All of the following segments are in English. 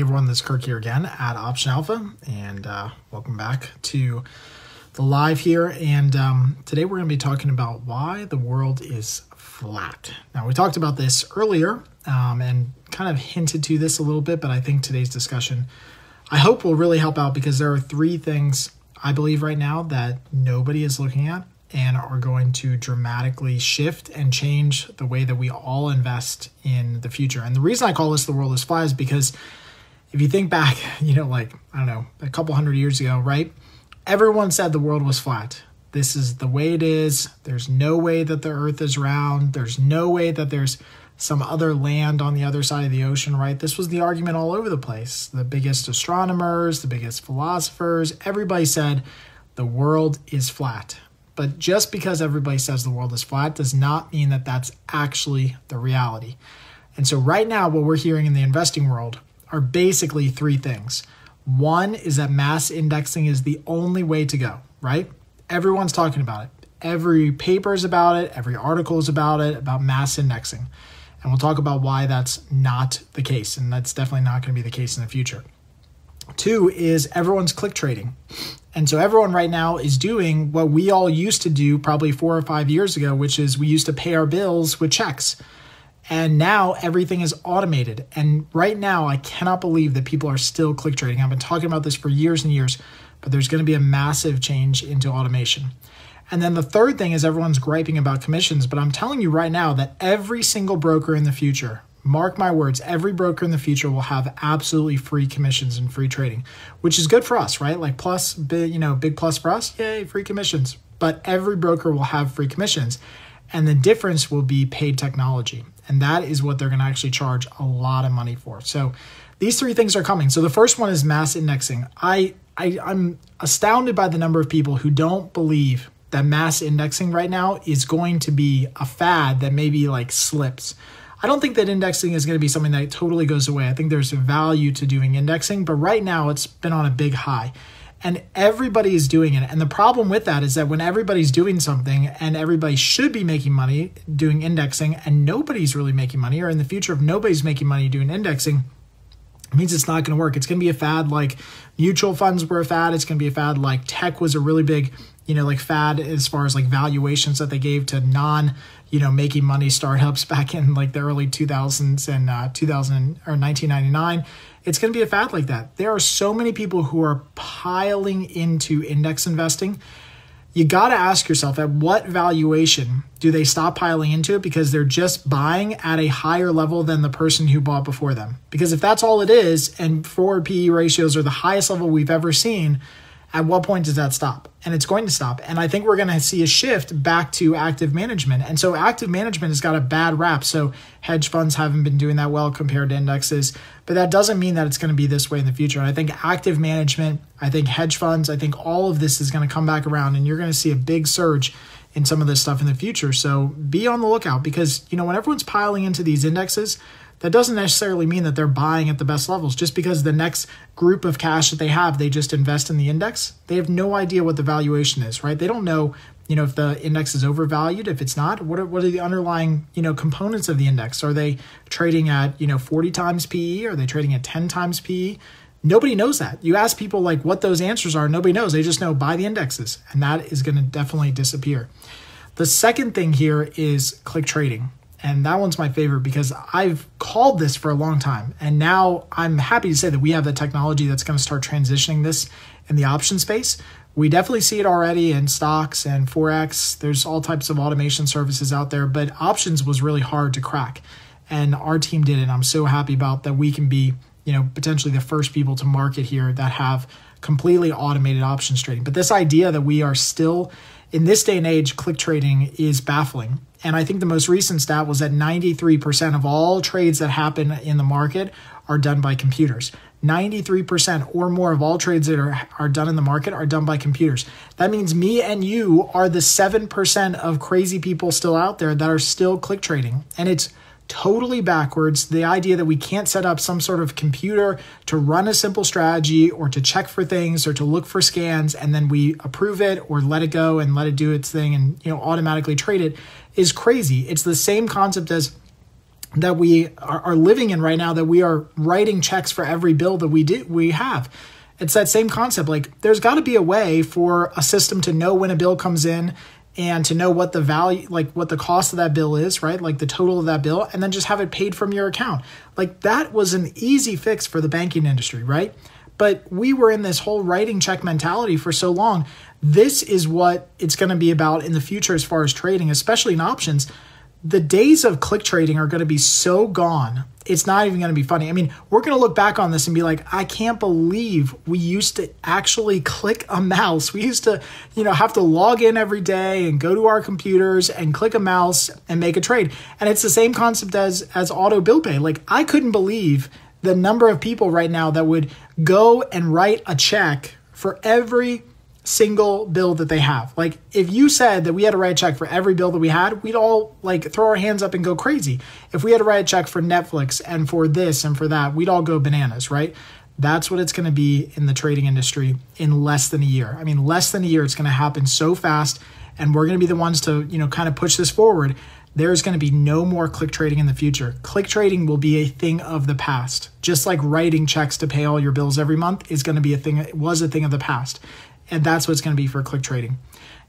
everyone, this is Kirk here again at Option Alpha, and welcome back to the live here. And today we're going to be talking about why the world is flat. Now, we talked about this earlier and kind of hinted to this a little bit, but I think today's discussion, I hope, will really help out, because there are three things I believe right now that nobody is looking at and are going to dramatically shift and change the way that we all invest in the future. And the reason I call this the world is flat is because if you think back, a couple hundred years ago, right? Everyone said the world was flat. This is the way it is. There's no way that the earth is round. There's no way that there's some other land on the other side of the ocean, right? This was the argument all over the place. The biggest astronomers, the biggest philosophers, everybody said the world is flat. But just because everybody says the world is flat does not mean that that's actually the reality. And so right now, what we're hearing in the investing world are basically three things. One is that mass indexing is the only way to go, right? Everyone's talking about it. Every paper is about it. Every article is about it, about mass indexing. And we'll talk about why that's not the case. And that's definitely not going to be the case in the future. Two is everyone's click trading. And so everyone right now is doing what we all used to do probably 4 or 5 years ago, which is we used to pay our bills with checks. And now everything is automated. And right now, I cannot believe that people are still click trading. I've been talking about this for years and years, but there's going to be a massive change into automation. And then the third thing is everyone's griping about commissions. But I'm telling you right now that every single broker in the future, mark my words, every broker in the future will have absolutely free commissions and free trading, which is good for us, right? Like plus, big plus for us, yay, free commissions. But every broker will have free commissions, and the difference will be paid technology. And that is what they're going to actually charge a lot of money for. So these three things are coming. So the first one is mass indexing. I'm astounded by the number of people who don't believe that mass indexing right now is going to be a fad that maybe like slips. I don't think that indexing is going to be something that totally goes away. I think there's a value to doing indexing, but right now it's been on a big high and everybody is doing it. And the problem with that is that when everybody's doing something and everybody should be making money doing indexing and nobody's really making money, or in the future, if nobody's making money doing indexing, it means it's not going to work. It's going to be a fad like mutual funds were a fad. It's going to be a fad like tech was a really big, fad as far as like valuations that they gave to making money startups back in like the early 2000s and 1999. It's going to be a fad like that. There are so many people who are piling into index investing. You got to ask yourself, at what valuation do they stop piling into it because they're just buying at a higher level than the person who bought before them? Because if that's all it is, and forward PE ratios are the highest level we've ever seen, at what point does that stop? And it's going to stop. And I think we're going to see a shift back to active management. And so active management has got a bad rap. So hedge funds haven't been doing that well compared to indexes. But that doesn't mean that it's going to be this way in the future. And I think active management, I think hedge funds, I think all of this is going to come back around. And you're going to see a big surge in some of this stuff in the future. So be on the lookout, because when everyone's piling into these indexes, that doesn't necessarily mean that they're buying at the best levels. Just because the next group of cash that they have, they just invest in the index, they have no idea what the valuation is, right? They don't know, if the index is overvalued, if it's not, what are the underlying, components of the index? Are they trading at, 40 times PE? Are they trading at 10 times PE? Nobody knows that. You ask people like what those answers are, nobody knows. They just know buy the indexes, and that is going to definitely disappear. The second thing here is click trading. And that one's my favorite because I've called this for a long time. And now I'm happy to say that we have the technology that's going to start transitioning this in the option space. We definitely see it already in stocks and Forex. There's all types of automation services out there, but options was really hard to crack. And our team did it. And I'm so happy about that we can be, potentially the first people to market here that have completely automated options trading. But this idea that we are still, in this day and age, click trading is baffling. And I think the most recent stat was that 93% of all trades that happen in the market are done by computers. 93% or more of all trades that are done in the market are done by computers. That means me and you are the 7% of crazy people still out there that are still click trading. And it's totally backwards. The idea that we can't set up some sort of computer to run a simple strategy or to check for things or to look for scans and then we approve it or let it go and let it do its thing and automatically trade it is crazy. It's the same concept as that we are living in right now, that we are writing checks for every bill that we have. It's that same concept. Like, there's got to be a way for a system to know when a bill comes in and to know what the value, like what the cost of that bill is, right? Like the total of that bill, and then just have it paid from your account. Like, that was an easy fix for the banking industry, right? But we were in this whole writing check mentality for so long. This is what it's going to be about in the future as far as trading, especially in options. The days of click trading are going to be so gone. It's not even going to be funny. I mean, we're going to look back on this and be like, I can't believe we used to actually click a mouse. We used to, have to log in every day and go to our computers and click a mouse and make a trade. And it's the same concept as auto bill pay. Like, I couldn't believe the number of people right now that would go and write a check for every single bill that they have. Like, if you said that we had to write a check for every bill that we had, we'd all like throw our hands up and go crazy. If we had to write a check for Netflix and for this and for that, we'd all go bananas, right? That's what it's going to be in the trading industry in less than a year. I mean, less than a year, it's going to happen so fast, and we're going to be the ones to, kind of push this forward. There's going to be no more click trading in the future. Click trading will be a thing of the past. Just like writing checks to pay all your bills every month is going to be was a thing of the past. And that's what it's going to be for click trading.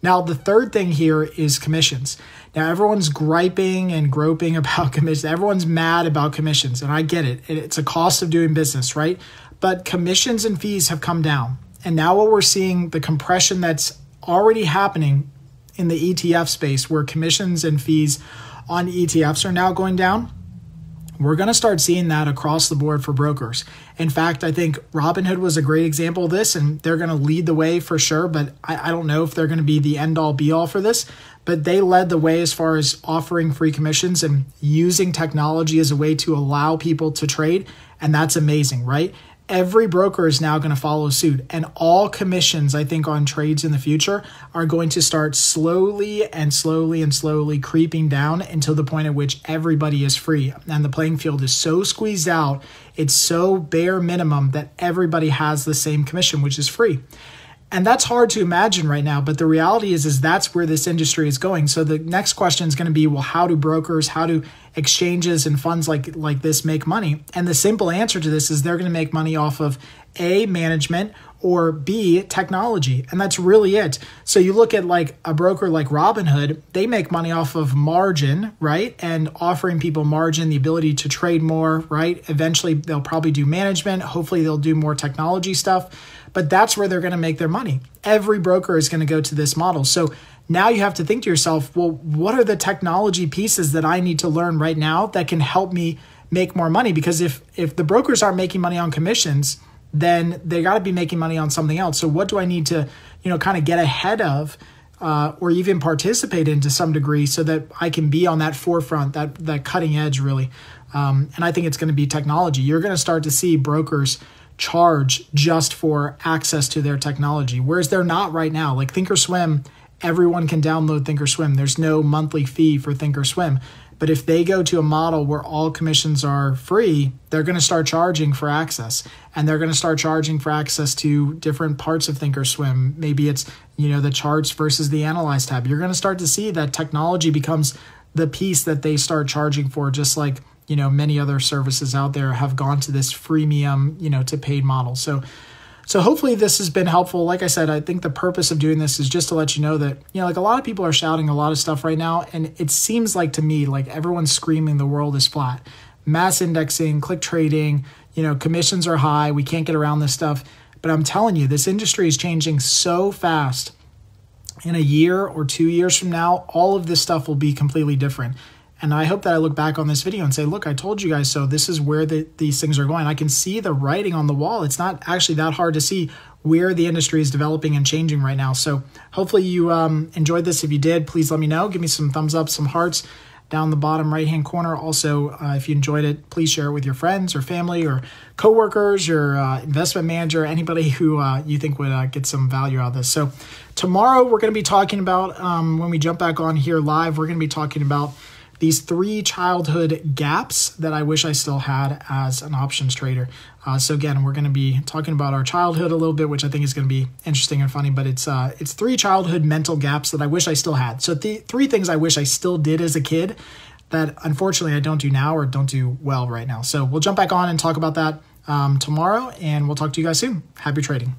Now, the third thing here is commissions. Now, everyone's griping and groping about commissions. Everyone's mad about commissions, and I get it. It's a cost of doing business, right? But commissions and fees have come down. And now what we're seeing, the compression that's already happening in the ETF space, where commissions and fees on ETFs are now going down, we're going to start seeing that across the board for brokers. In fact, I think Robinhood was a great example of this, and they're going to lead the way for sure, but I don't know if they're going to be the end-all be-all for this, but they led the way as far as offering free commissions and using technology as a way to allow people to trade, and that's amazing, right? Every broker is now going to follow suit, and all commissions, I think, on trades in the future are going to start slowly creeping down until the point at which everybody is free. And the playing field is so squeezed out, it's so bare minimum that everybody has the same commission, which is free. And that's hard to imagine right now, but the reality is that's where this industry is going. So the next question is going to be, well, how do brokers, how do exchanges and funds like this make money? And the simple answer to this is they're going to make money off of A, management, or B, technology. And that's really it. So you look at like a broker like Robinhood, they make money off of margin, right? And offering people margin, the ability to trade more, right? Eventually they'll probably do management. Hopefully they'll do more technology stuff. But that's where they're going to make their money. Every broker is going to go to this model. So now you have to think to yourself, well, what are the technology pieces that I need to learn right now that can help me make more money? Because if the brokers aren't making money on commissions, then they got to be making money on something else. So what do I need to, kind of get ahead of or even participate in to some degree so that I can be on that forefront, that cutting edge really? And I think it's going to be technology. You're going to start to see brokers charge just for access to their technology, whereas they're not right now. Like Thinkorswim, everyone can download Thinkorswim. There's no monthly fee for Thinkorswim. But if they go to a model where all commissions are free, they're going to start charging for access. And they're going to start charging for access to different parts of Thinkorswim. Maybe it's, the charts versus the analyze tab. You're going to start to see that technology becomes the piece that they start charging for, just like many other services out there have gone to this freemium, to paid model. So hopefully this has been helpful. Like I said, I think the purpose of doing this is just to let you know that, like a lot of people are shouting a lot of stuff right now. And it seems like to me, like everyone's screaming the world is flat. Mass indexing, click trading, commissions are high. We can't get around this stuff. But I'm telling you, this industry is changing so fast. In a year or 2 years from now, all of this stuff will be completely different. And I hope that I look back on this video and say, look, I told you guys so. This is where these things are going. I can see the writing on the wall. It's not actually that hard to see where the industry is developing and changing right now. So hopefully you enjoyed this. If you did, please let me know. Give me some thumbs up, some hearts down the bottom right-hand corner. Also, if you enjoyed it, please share it with your friends or family or coworkers, your investment manager, anybody who you think would get some value out of this. So tomorrow we're going to be talking about, when we jump back on here live, we're going to be talking about these 3 childhood gaps that I wish I still had as an options trader. So again, we're going to be talking about our childhood a little bit, which I think is going to be interesting and funny, but it's 3 childhood mental gaps that I wish I still had. So the 3 things I wish I still did as a kid that unfortunately I don't do now or don't do well right now. So we'll jump back on and talk about that tomorrow, and we'll talk to you guys soon. Happy trading.